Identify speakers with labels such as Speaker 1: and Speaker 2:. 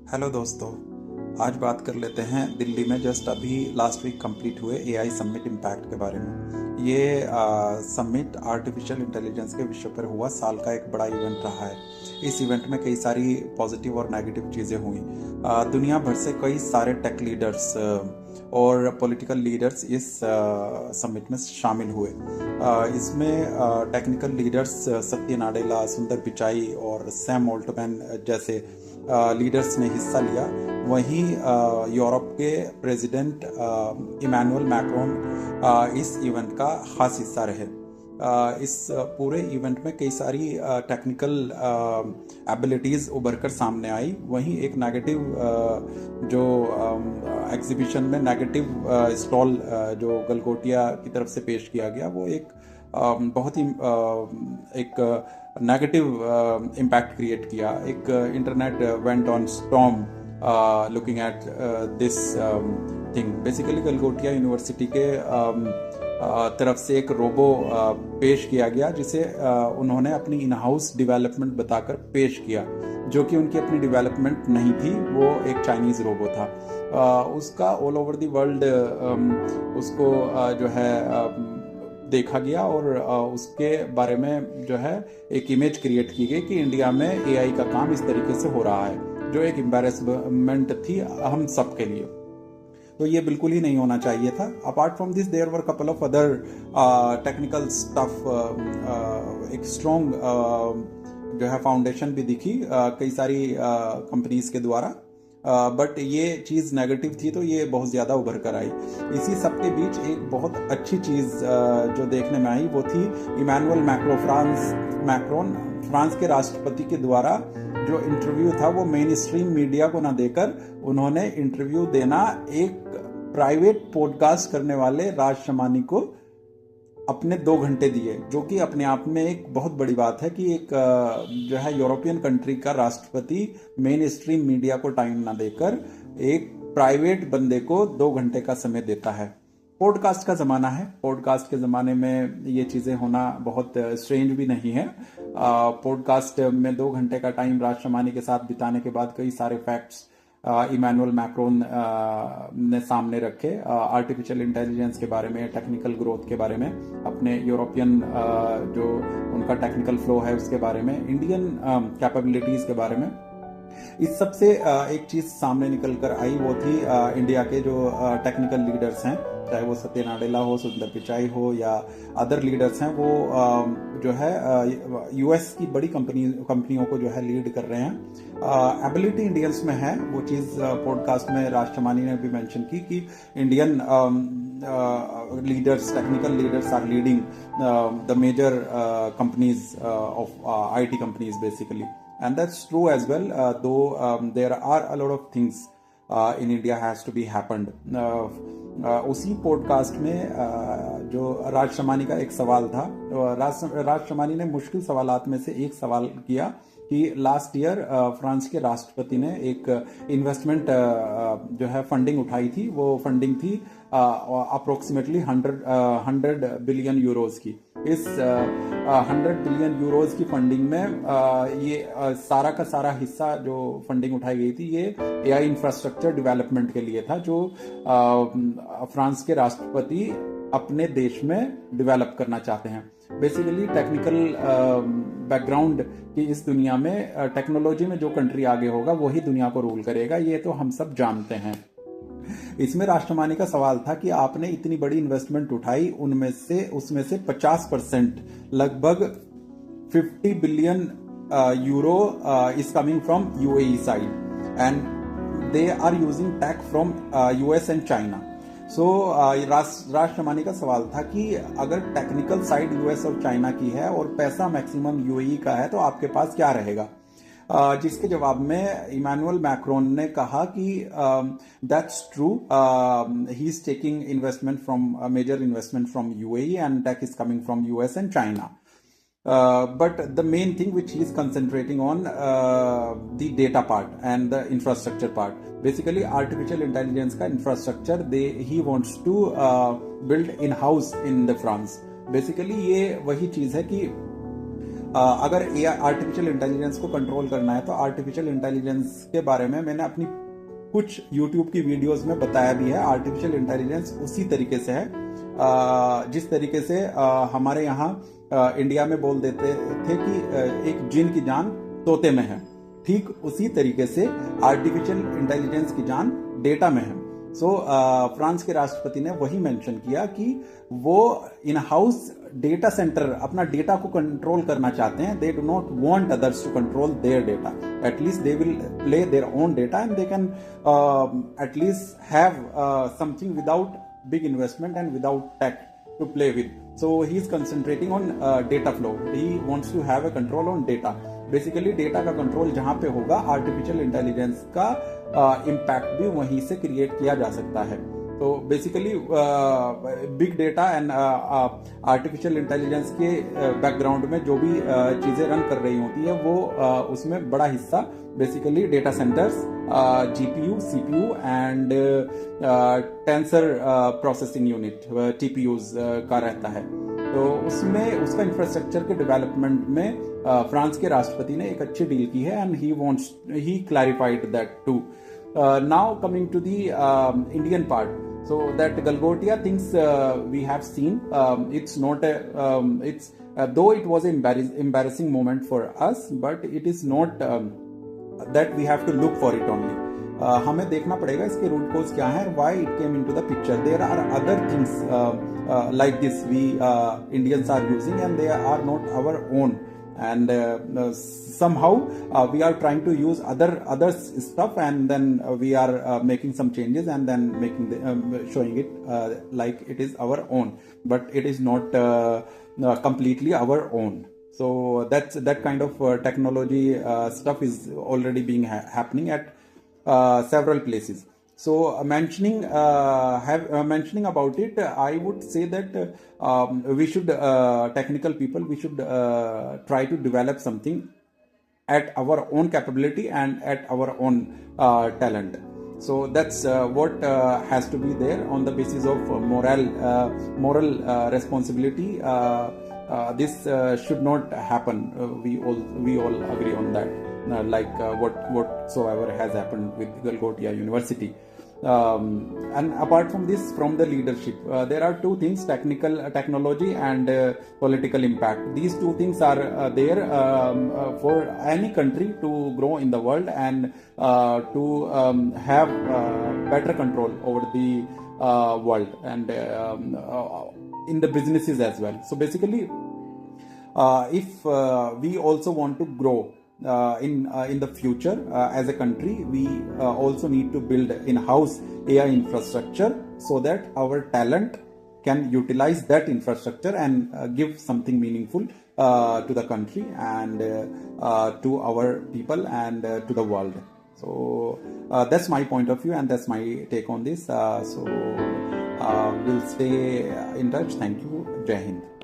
Speaker 1: Hello दोस्तों। आज बात कर लेते हैं दिल्ली में जस्ट अभी लास्ट वीक कंप्लीट हुए एआई समिट इम्पैक्ट के बारे में। ये समिट आर्टिफिशियल इंटेलिजेंस के विषय पर हुआ साल का एक बड़ा इवेंट रहा है। इस इवेंट में कई सारी पॉजिटिव और नेगेटिव चीज़ें हुई। दुनिया भर से कई सारे टेक लीडर्स और पॉलिटिकल लीडर्स इस समिट में शामिल हुए। इसमें टेक्निकल लीडर्स सत्य नाडेला, सुंदर पिचाई और सैम ऑल्टमैन जैसे लीडर्स ने हिस्सा लिया। वहीं यूरोप के प्रेसिडेंट इमैनुअल मैक्रोन इस इवेंट का खास हिस्सा रहे। इस पूरे इवेंट में कई सारी टेक्निकल एबिलिटीज़ उभर कर सामने आई। वहीं एक नेगेटिव जो एग्जीबिशन में नेगेटिव स्टॉल जो गलगोटिया की तरफ से पेश किया गया, वो एक बहुत ही एक नेगेटिव इम्पैक्ट क्रिएट किया। एक internet went on storm looking at this thing. Basically Galgotia university के तरफ से एक रोबो पेश किया गया, जिसे उन्होंने अपनी इन हाउस डेवलपमेंट बताकर पेश किया, जो कि उनकी अपनी डेवलपमेंट नहीं थी। वो एक चाइनीज़ रोबो था। उसका ऑल ओवर द वर्ल्ड उसको जो है देखा गया और उसके बारे में जो है एक इमेज क्रिएट की गई कि इंडिया में एआई का काम इस तरीके से हो रहा है, जो एक एम्बैरेसमेंट थी हम सब के लिए। तो ये बिल्कुल ही नहीं होना चाहिए था। Apart from this there were couple of other technical stuff. एक स्ट्रॉन्ग जो है फाउंडेशन भी दिखी कई सारी कंपनीज के द्वारा। बट ये चीज़ नेगेटिव थी, तो ये बहुत ज़्यादा उभर कर आई। इसी सब के बीच एक बहुत अच्छी चीज़ जो देखने में आई वो थी इमैनुअल मैक्रोन फ्रांस के राष्ट्रपति के द्वारा जो इंटरव्यू था वो मेन स्ट्रीम मीडिया को ना देकर उन्होंने इंटरव्यू देना एक प्राइवेट पॉडकास्ट करने वाले राज शमानी को अपने 2 घंटे दिए, जो कि अपने आप में एक बहुत बड़ी बात है कि एक जो है यूरोपियन कंट्री का राष्ट्रपति मेन स्ट्रीम मीडिया को टाइम ना देकर एक प्राइवेट बंदे को 2 घंटे का समय देता है। पॉडकास्ट का ज़माना है। पॉडकास्ट के ज़माने में ये चीज़ें होना बहुत स्ट्रेंज भी नहीं है। पॉडकास्ट में 2 घंटे का टाइम राज शमानी के साथ बिताने के बाद कई सारे फैक्ट्स इमैनुअल मैक्रोन ने सामने रखे। आर्टिफिशियल इंटेलिजेंस के बारे में, टेक्निकल ग्रोथ के बारे में, अपने यूरोपियन जो उनका टेक्निकल फ्लो है उसके बारे में, इंडियन कैपेबिलिटीज़ के बारे में। इस सब से एक चीज़ सामने निकल कर आई, वो थी इंडिया के जो टेक्निकल लीडर्स हैं, चाहे वो सत्य नाडेला हो, सुंदर पिचाई हो या अदर लीडर्स हैं, वो जो है यूएस की बड़ी कंपनियों को जो है लीड कर रहे हैं। एबिलिटी इंडियंस में है। वो चीज़ पॉडकास्ट में राज शमानी ने भी मेंशन की कि Indian leaders, technical leaders are leading the major companies of IT companies basically, and that's true as well. Though there are a lot of things in India has to be happened. उसी podcast में जो राज शमानी का एक सवाल था, राज शमानी ने मुश्किल सवालात में से एक सवाल किया कि लास्ट ईयर फ्रांस के राष्ट्रपति ने एक इन्वेस्टमेंट जो है फंडिंग उठाई थी। वो फंडिंग थी अप्रोक्सीमेटली 100 बिलियन यूरोज की। इस 100 बिलियन यूरोज की फंडिंग में ये सारा का सारा हिस्सा जो फंडिंग उठाई गई थी, ये एआई इंफ्रास्ट्रक्चर डेवलपमेंट के लिए था, जो फ्रांस के राष्ट्रपति अपने देश में डेवलप करना चाहते हैं। बेसिकली टेक्निकल बैकग्राउंड की इस दुनिया में टेक्नोलॉजी में जो कंट्री आगे होगा वही दुनिया को रूल करेगा, ये तो हम सब जानते हैं। इसमें राष्ट्रमानी का सवाल था कि आपने इतनी बड़ी इन्वेस्टमेंट उठाई, उसमें से 50% लगभग 50 billion euro is coming from UAE side and they are using tech from US and China. So Raj Shamani का सवाल था कि अगर टेक्निकल साइड यूएस और चाइना की है और पैसा मैक्सिमम यूएई का है, तो आपके पास क्या रहेगा? जिसके जवाब में इमैनुअल मैक्रोन ने कहा कि that's true, he is taking investment from major investment from UAE and tech is coming from US and China. But the main thing which he is concentrating on the data part and the infrastructure part. Basically, artificial intelligence का infrastructure he wants to build in house in the France. Basically ये वही चीज है कि अगर AI artificial intelligence को control करना है तो आर्टिफिशियल इंटेलिजेंस के बारे में मैंने अपनी कुछ YouTube की वीडियोस में बताया भी है। आर्टिफिशियल इंटेलिजेंस उसी तरीके से है जिस तरीके से हमारे यहाँ इंडिया में बोल देते थे कि एक जिन की जान तोते में है, ठीक उसी तरीके से आर्टिफिशियल इंटेलिजेंस की जान डेटा में है। फ्रांस के राष्ट्रपति ने वही मेंशन किया कि वो इन हाउस डेटा सेंटर अपना डेटा को कंट्रोल करना चाहते हैं। They do not want others to control their data, at least they will play their own data and they can at least have something without big investment and without tech to play with. So he is concentrating on data flow. He wants to have a control on data. Basically data का control जहां पे होगा artificial intelligence का impact भी वहीं से create किया जा सकता है। तो basically big data and artificial intelligence के बैकग्राउंड में जो भी चीजें रन कर रही होती है वो उसमें बड़ा हिस्सा basically data centres, GPU, CPU and tensor processing unit TPUs का रहता है। तो उसमें उसका इंफ्रास्ट्रक्चर के डेवलपमेंट में फ्रांस के राष्ट्रपति ने एक अच्छी डील की है and he clarified that too. Now coming to the Indian part, so that Galgotia things we have seen, it's not it's though it was an embarrassing moment for us, but it is not that we have to look for it only. हमें देखना पड़ेगा इसके root cause क्या है, why it came into the picture. There are other things like this we Indians are using and they are not our own, and somehow we are trying to use other stuff and then we are making some changes and then making showing it like it is our own, but it is not completely our own. So that kind of technology stuff is already being happening at several places. So mentioning about it, I would say that we should technical people, we should try to develop something at our own capability and at our own talent. So that's what has to be there on the basis of moral responsibility. This should not happen. We all agree on that. Like whatsoever has happened with Galgotia University. And apart from this, from the leadership, there are two things: technology and political impact. These two things are there for any country to grow in the world and to have better control over the world and in the businesses as well. So basically, if we also want to grow in the future as a country, we also need to build in-house AI infrastructure so that our talent can utilize that infrastructure and give something meaningful to the country and to our people and to the world. So that's my point of view and that's my take on this. So we'll stay in touch. Thank you. Jai Hind.